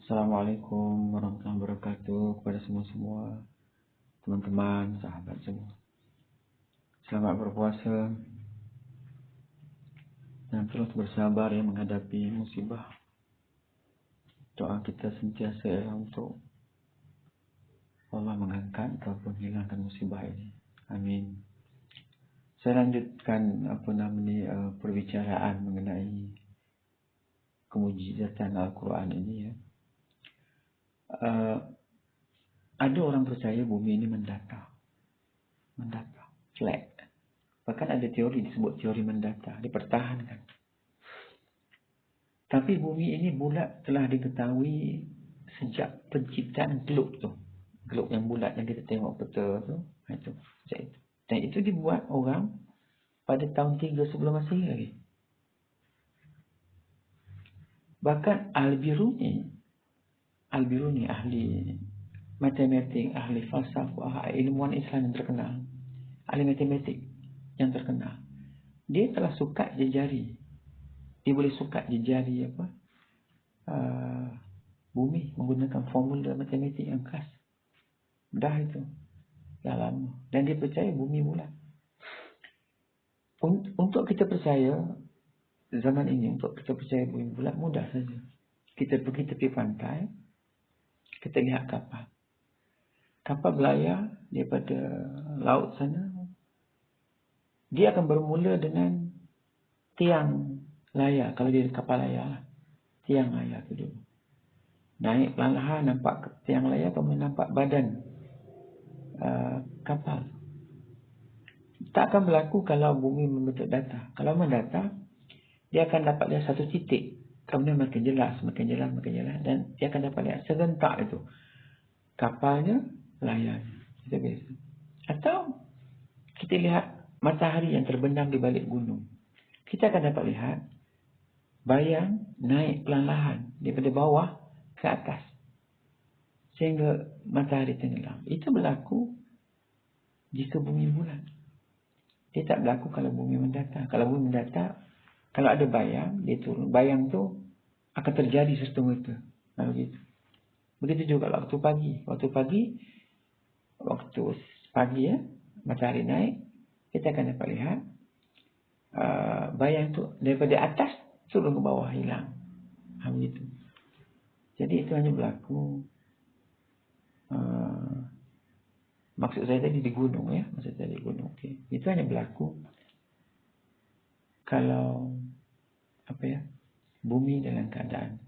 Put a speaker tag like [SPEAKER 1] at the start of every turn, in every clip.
[SPEAKER 1] Assalamualaikum warahmatullahi wabarakatuh kepada semua-semua teman-teman, sahabat semua. Selamat berpuasa dan terus bersabar ya menghadapi musibah. Doa kita sentiasa ya untuk Allah mengangkat ataupun hilangkan musibah ini. Amin. Saya lanjutkan perbicaraan mengenai kemujizatan Al-Quran ini ya. Ada orang percaya bumi ini mendatar, flat. Bahkan ada teori disebut teori mendatar, dipertahankan. Tapi bumi ini bulat telah diketahui sejak penciptaan globe tu. Globe yang bulat yang kita tengok peta tu, itu. Dan itu dibuat orang pada tahun 3 sebelum Masihi lagi. Bahkan Al-Biruni ahli matematik, ahli falsafah, ilmuwan Islam yang terkenal, ahli matematik yang terkenal, dia telah sukat jejari. Dia boleh sukat jejari bumi menggunakan formula matematik yang khas. Dah itu dah lama. Dan dia percaya bumi bulat. Untuk kita percaya zaman ini, untuk kita percaya bumi bulat mudah saja. Kita pergi tepi pantai, kita lihat kapal. Kapal berlayar daripada laut sana. Dia akan bermula dengan tiang layar. Kalau dia kapal layar, tiang layar tu dulu. Naik perlahan nampak tiang layar, kemudian nampak badan kapal. Tak akan berlaku kalau bumi membentuk datar. Kalau mendatar, dia akan dapat lihat satu titik. Kemudian makin jelas. Dan dia akan dapat lihat serentak itu. Kapalnya, layarnya. Itu biasa. Atau kita lihat matahari yang terbenam di balik gunung. Kita akan dapat lihat bayang naik perlahan daripada bawah ke atas. Sehingga matahari tenggelam. Itu berlaku jika bumi bulat. Dia tak berlaku kalau bumi mendatar. Kalau bumi mendatar, kalau ada bayang, dia turun. Bayang tu akan terjadi serta-merta. Begitu. Begitu juga waktu pagi. Waktu pagi ya, matahari naik, kita akan dapat lihat bayang tu daripada atas turun ke bawah, hilang. Begitu. Jadi itu hanya berlaku. Maksud saya tadi di gunung ya. Okay. Itu hanya berlaku kalau bumi dalam keadaan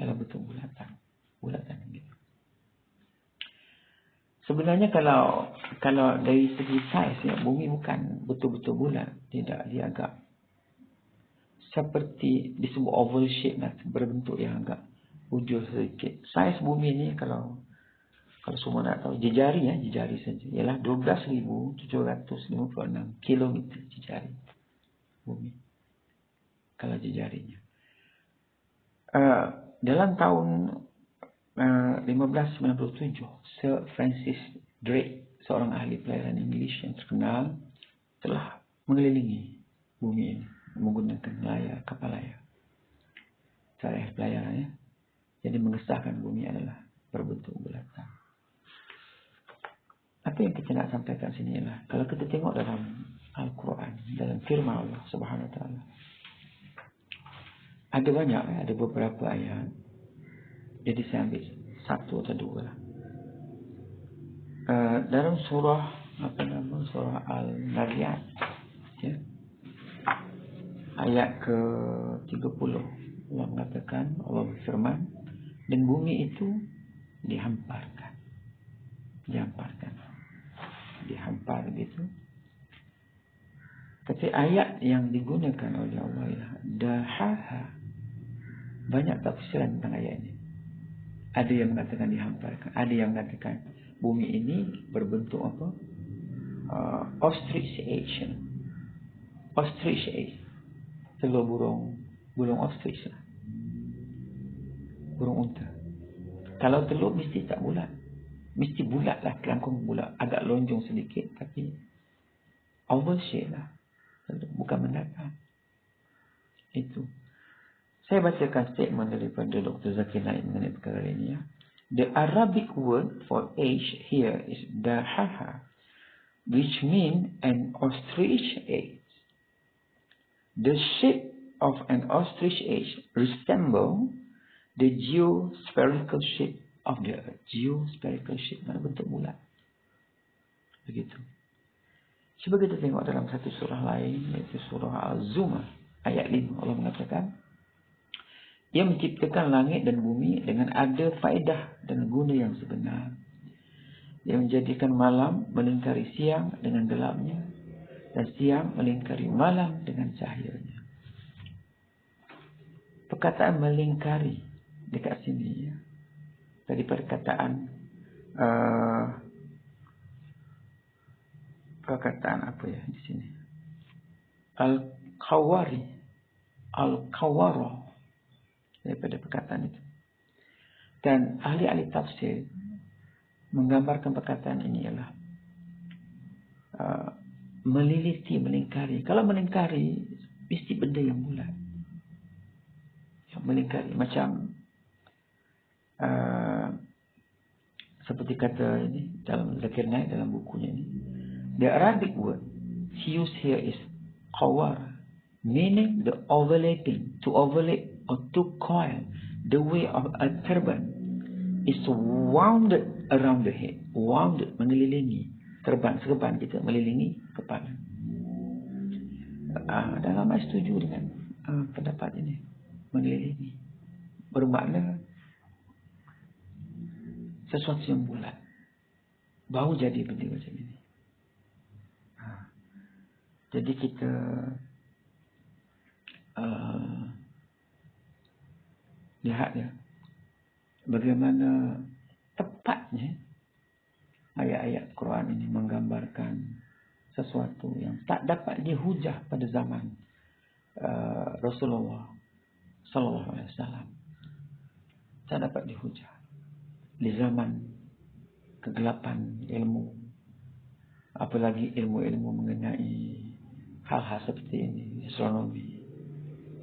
[SPEAKER 1] dalam bentuk bulatan gitu. Sebenarnya kalau dari segi saiz ya, bumi bukan betul-betul bulat. Tidak, dia agak seperti disebut oval shape lah, berbentuk yang agak bujur sedikit. Saiz bumi ni kalau semua nak tahu, jejari saja ialah 12,756 kilometer jejari bumi. Kalau jejarinya. Dalam tahun 1597, Sir Francis Drake, seorang ahli pelayaran Inggeris yang terkenal, telah mengelilingi bumi ini menggunakan kapal layar. Cara pelayaran ya. Jadi mengesahkan bumi adalah berbentuk bulatan. Apa yang kita nak sampaikan sini ialah, kalau kita tengok dalam Al-Quran, dalam firman Allah Subhanahu Wa Taala, ada banyak, ada beberapa ayat. Jadi saya ambil satu atau dua lah. Dalam surah Al-Nariyat ya, ayat ke-30, Allah mengatakan, Allah berfirman, dan bumi itu dihamparkan dihampar gitu. Tapi ayat yang digunakan oleh Allah ialah dahaha. Banyak tafsiran tentang ayat ini. Ada yang mengatakan dihamparkan, ada yang mengatakan bumi ini berbentuk ostrich egg. Telur burung ostrich lah. Burung unta. Kalau telur mesti tak bulat. Mesti bulat lah, kelangkung bulat, agak lonjong sedikit, tapi oval shape lah, bukan mendatar. Itu. Saya bacakan statement daripada Dr. Zakir Naik mengenai perkara ini. Ya. The Arabic word for age here is dahaha, which means an ostrich egg. The shape of an ostrich egg resembles the geospherical shape of the earth. Geospherical shape, mana bentuk bulat. Begitu. Cuba kita tengok dalam satu surah lain, iaitu surah Al-Zumar, ayat 5. Allah mengatakan, Ia menciptakan langit dan bumi dengan ada faedah dan guna yang sebenar. Dia menjadikan malam melingkari siang dengan gelapnya, dan siang melingkari malam dengan cahayanya. Perkataan melingkari dekat sini, ya, dari perkataan apa ya di sini? Al-Kawara, daripada perkataan itu. Dan ahli-ahli tafsir menggambarkan perkataan ini ialah meliliti, melingkari. Kalau melingkari, mesti benda yang bulat. Yang melingkari. Macam seperti kata ini dalam Zakir Naik dalam bukunya ini. The Arabic word used here is qawar, meaning the overlapping, to overlap or to coil, the way of a turban is wound around the head. Wound, mengelilingi. Serban kita melilingi kepala. Dalam saya setuju dengan pendapat ini. Mengelilingi. Bermakna sesuatu yang bulat. Baru jadi benda macam ini. Jadi kita lihat ya, bagaimana tepatnya ayat-ayat Quran ini menggambarkan sesuatu yang tak dapat dihujah pada zaman Rasulullah Sallallahu Alaihi Wasallam. Tak dapat dihujah di zaman kegelapan ilmu, apalagi ilmu-ilmu mengenai hal-hal seperti ini, astronomi,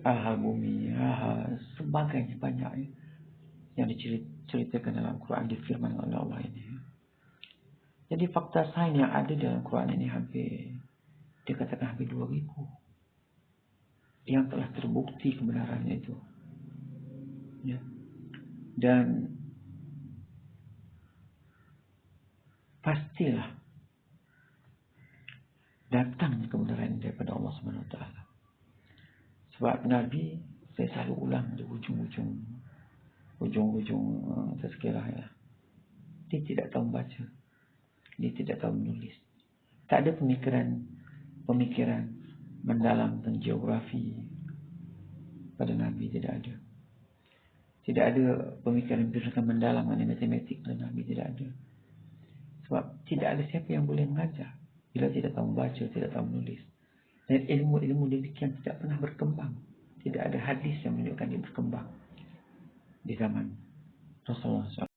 [SPEAKER 1] hal-hal bumi, hal-hal sebagainya, banyak yang diceritakan dalam Quran, difirman oleh Allah ini. Jadi fakta sains yang ada dalam Quran ini hampir, dikatakan hampir 2000 yang telah terbukti kebenarannya itu. Ya. Dan pastilah datang kebenaran daripada Allah SWT. Sebab Nabi, saya selalu ulang di ujung-ujung tazkirah ya, dia tidak tahu membaca, dia tidak tahu menulis. Tak ada pemikiran mendalam tentang geografi pada Nabi, tidak ada. Tidak ada pemikiran mendalam mengenai matematik pada Nabi, tidak ada. Sebab tidak ada siapa yang boleh mengajar bila tidak tahu membaca, tidak tahu menulis. Dan ilmu-ilmu demikian tidak pernah berkembang. Tidak ada hadis yang menunjukkan dia berkembang di zaman Rasulullah SAW.